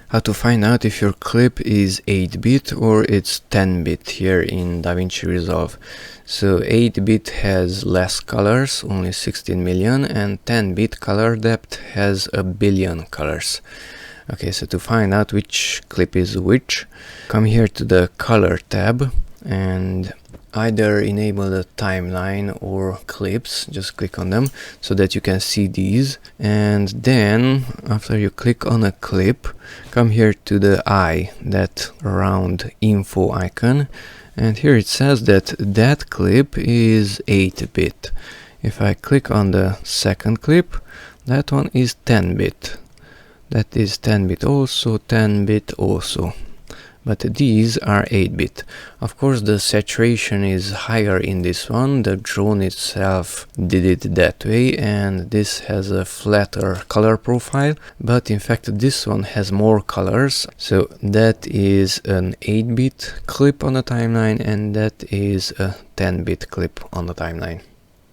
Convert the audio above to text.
How to find out if your clip is 8-bit or it's 10-bit here in Davinci Resolve. So 8-bit has less colors, only 16 million, and 10-bit color depth has a billion colors. Okay, so to find out which clip is which, come here to the color tab and either enable the timeline or clips, just click on them so that you can see these, and then after you click on a clip, come here to the eye, that round info icon, and here it says that that clip is 8-bit. If I click on the second clip, that one is 10-bit. That is 10-bit also, 10-bit also. But these are 8-bit. Of course, the saturation is higher in this one. The drone itself did it that way, and this has a flatter color profile. But in fact, this one has more colors. So that is an 8-bit clip on the timeline, and that is a 10-bit clip on the timeline.